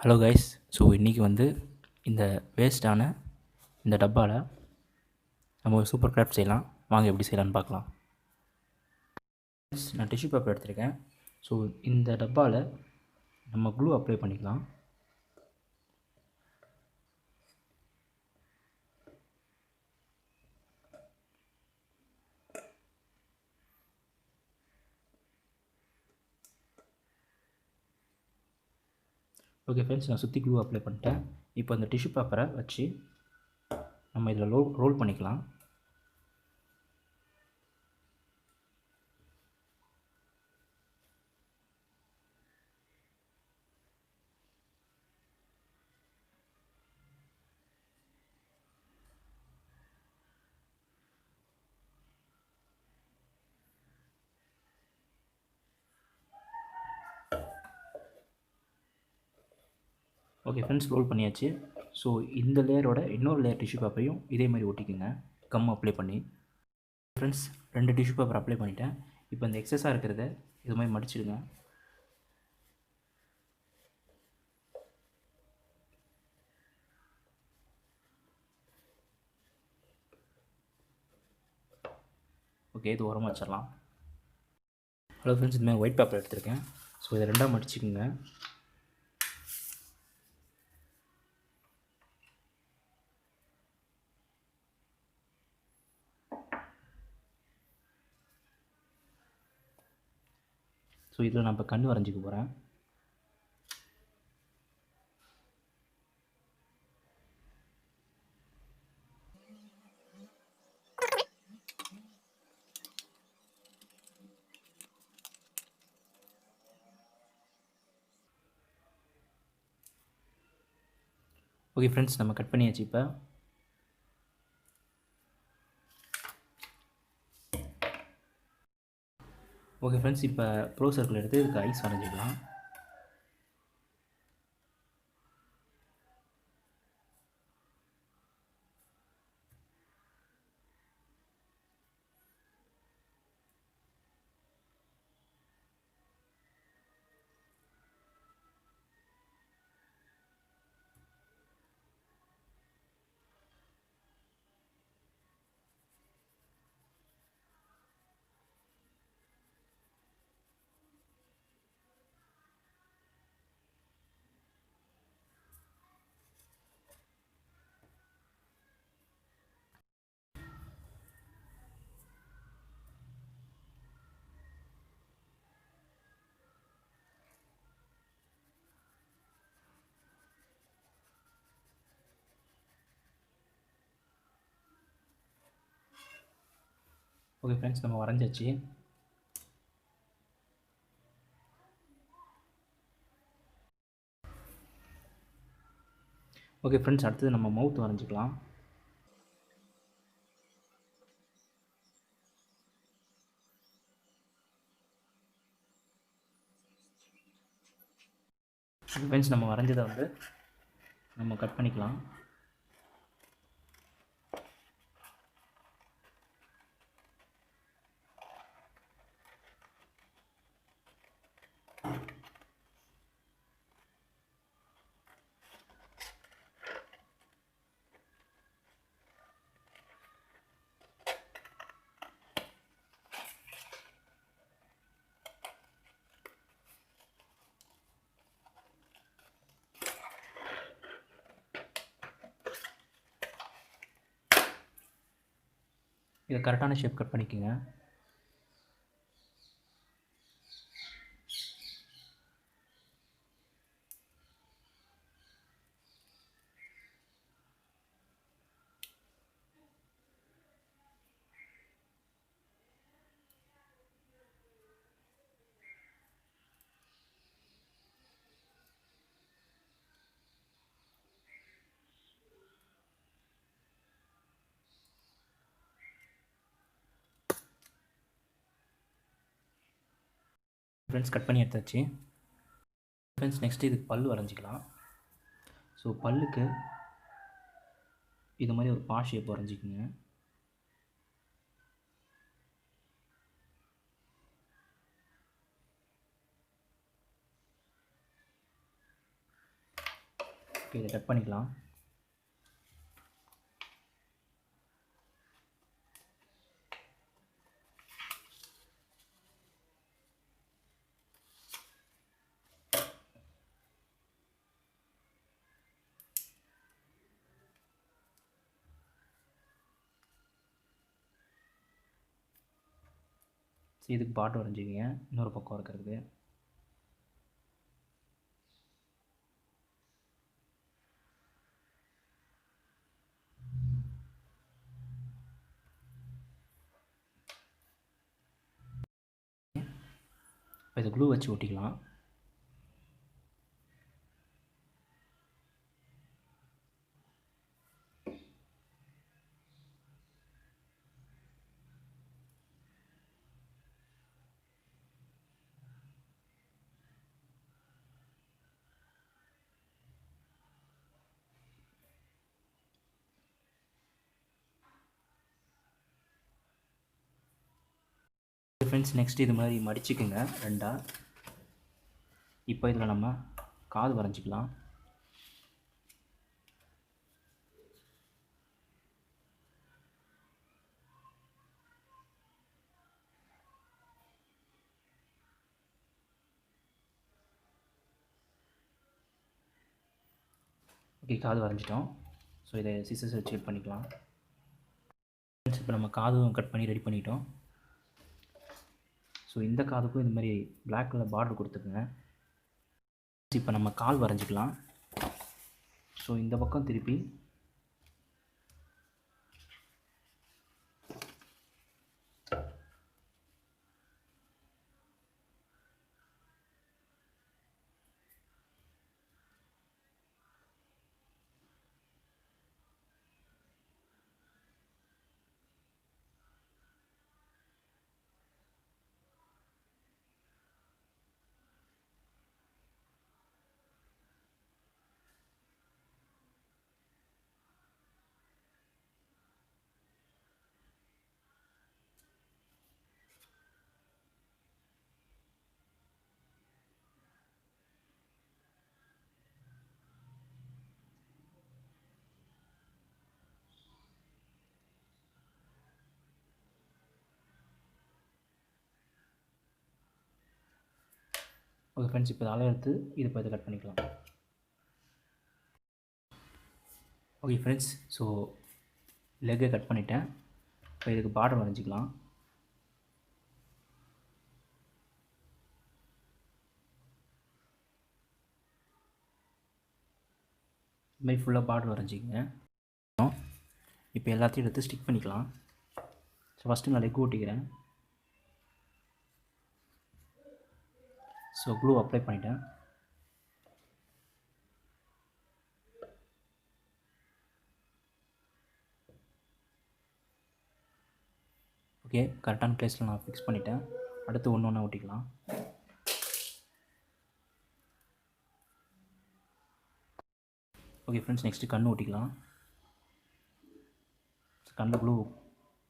Hello guys. So இன்றைக்கி வந்து இந்த வேஸ்ட்டான இந்த டப்பாவில் நம்ம ஒரு சூப்பர் கிராஃப்ட் செய்யலாம். வாங்க எப்படி செய்யலான்னு பார்க்கலாம். நான் டிஷ்யூ பேப்பர் எடுத்திருக்கேன். ஸோ இந்த டப்பாவில் நம்ம க்ளூ அப்ளை பண்ணிக்கலாம். ஓகே ஃப்ரெண்ட்ஸ், நான் சுற்றி க்ளூ அப்ளை பண்ணிட்டேன். இப்போ அந்த டிஷ்யூ பேப்பரை வச்சு நம்ம இதில் ரோல் பண்ணிக்கலாம். ஓகே ஃப்ரெண்ட்ஸ், ரோல் பண்ணியாச்சு. ஸோ இந்த லேயரோட இன்னொரு லேயர் டிஷ்யூ பேப்பரையும் இதே மாதிரி ஒட்டிக்குங்க, கம் அப்ளை பண்ணி. ஃப்ரெண்ட்ஸ், 2 டிஷ்யூ பேப்பர் அப்ளை பண்ணிட்டேன். இப்போ இந்த எக்ஸஸாக இருக்கிறத இது மாதிரி மடிச்சிடுங்க. ஓகே, இது ஓரமாக வச்சிடலாம். ஹலோ ஃப்ரெண்ட்ஸ், இதுமாதிரி ஒயிட் பேப்பர் எடுத்திருக்கேன். ஸோ இதை 2ஆக மடிச்சுக்குங்க. ஸோ இதில் நான் இப்போ கண் வரைஞ்சிக்க போகிறேன். ஓகே ஃப்ரெண்ட்ஸ், நம்ம கட் பண்ணியாச்சு. இப்போ ஓகே ஃப்ரெண்ட்ஸ், இப்போ ப்ரோ சர்க்கிள் எடுத்து இதுக்கு ஐஸ் வரைஞ்சிக்கலாம். ஓகே ஃப்ரெண்ட்ஸ், நம்ம வரைஞ்சாச்சு. ஓகே ஃப்ரெண்ட்ஸ், அடுத்தது நம்ம மவுத் வரைஞ்சிக்கலாம். ஓகே ஃப்ரெண்ட்ஸ், நம்ம வரைஞ்சதை வந்து நம்ம கட் பண்ணிக்கலாம். இதை கரெக்டான ஷேப் கட் பண்ணிக்கோங்க. ஃப்ரெண்ட்ஸ், கட் பண்ணி எடுத்தாச்சு. ஃப்ரெண்ட்ஸ், நெக்ஸ்ட் இதுக்கு பல் வரைஞ்சிக்கலாம். ஸோ பல்லுக்கு இது மாதிரி ஒரு பா ஷேப் வரைஞ்சிக்கோங்க. ஓகே, இதை கட் பண்ணிக்கலாம். சரி, இதுக்கு பாட்டு வரைஞ்சிக்கிங்க இன்னொரு பக்கம் இருக்கிறது. இப்போ இதை க்ளூ வச்சு ஒட்டிக்கலாம். ஃப்ரெண்ட்ஸ், நெக்ஸ்ட் இது மாதிரி மடிச்சுக்குங்க ரெண்டாக. இப்போ இதில் நம்ம காது வரைஞ்சிக்கலாம். ஓகே, காது வரைஞ்சிட்டோம். ஸோ இதை சிசர்ஸ் வச்சு கட் பண்ணிக்கலாம். இப்போ நம்ம காதும் கட் பண்ணி ரெடி பண்ணிட்டோம். ஸோ இந்த காதுக்கும் இது மாதிரி பிளாக் கலர் பார்டர் கொடுத்துக்குங்க. இப்போ நம்ம கால் வரைஞ்சிக்கலாம். ஸோ இந்த பக்கம் திருப்பி ஓகே ஃப்ரெண்ட்ஸ், இப்போ அதை எடுத்து இது இப்போ இதை கட் பண்ணிக்கலாம். ஓகே ஃப்ரெண்ட்ஸ், ஸோ லெக்கை கட் பண்ணிட்டேன். இப்போ இதுக்கு பார்டர் வரைஞ்சிக்கலாம். இது மாதிரி ஃபுல்லாக பார்டர் வரைஞ்சிக்கங்க. இப்போ எல்லாத்தையும் எடுத்து ஸ்டிக் பண்ணிக்கலாம். ஸோ ஃபஸ்ட்டு நான் லெக் ஓட்டிக்கிறேன். ஸோ க்ளூ அப்ளை பண்ணிட்டேன். ஓகே, கரெக்டான ப்ளேஸில் நான் ஃபிக்ஸ் பண்ணிட்டேன். அடுத்து ஒன்று ஒன்றா ஒட்டிக்கலாம். ஓகே ஃப்ரெண்ட்ஸ், நெக்ஸ்ட்டு கண் ஒட்டிக்கலாம். கண்ணில் க்ளூ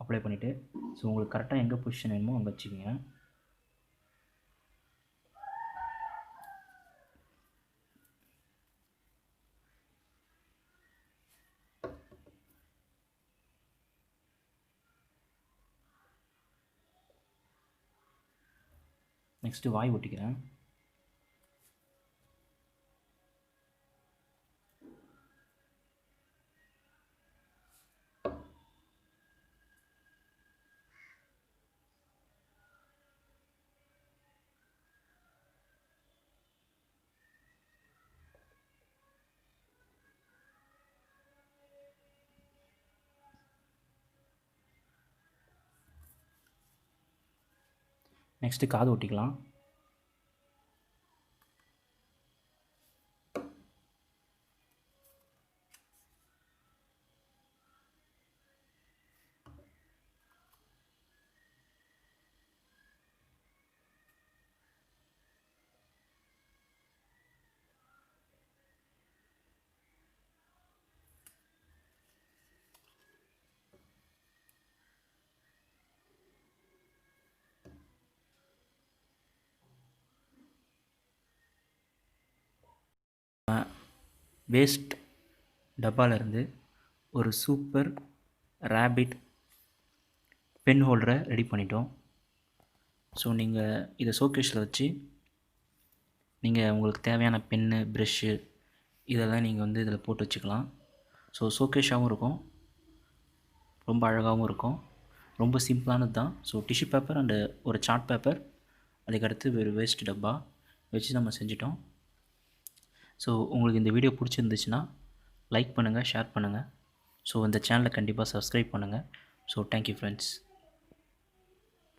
அப்ளை பண்ணிவிட்டு ஸோ உங்களுக்கு கரெக்டாக எங்கே பொசிஷன் வேணுமோ அங்கே வச்சுக்கோங்க. நெக்ஸ்ட்டு வாய் ஒட்டிக்கிறேன். நெக்ஸ்ட்டு காது ஒட்டிக்கலாம். வேஸ்ட் டப்பாலேருந்து ஒரு சூப்பர் ரேபிட் பென் ஹோல்டரை ரெடி பண்ணிட்டோம். ஸோ நீங்கள் இதை ஷோகேஸில் வச்சு நீங்கள் உங்களுக்கு தேவையான பென்னு, ப்ரெஷ்ஷு இதெல்லாம் நீங்கள் வந்து இதில் போட்டு வச்சுக்கலாம். ஸோ ஷோகேஸாகவும் இருக்கும், ரொம்ப அழகாகவும் இருக்கும். ரொம்ப சிம்பிளானது தான். ஸோ டிஷ்யூ பேப்பர் அண்டு ஒரு சார்ட் பேப்பர், அதுக்கடுத்து ஒரு வேஸ்ட் டப்பா வச்சு நம்ம செஞ்சிட்டோம். ஸோ உங்களுக்கு இந்த வீடியோ பிடிச்சிருந்துச்சுன்னா லைக் பண்ணுங்கள், ஷேர் பண்ணுங்கள். ஸோ இந்த சேனலை கண்டிப்பாக சப்ஸ்கிரைப் பண்ணுங்கள். So thank you friends.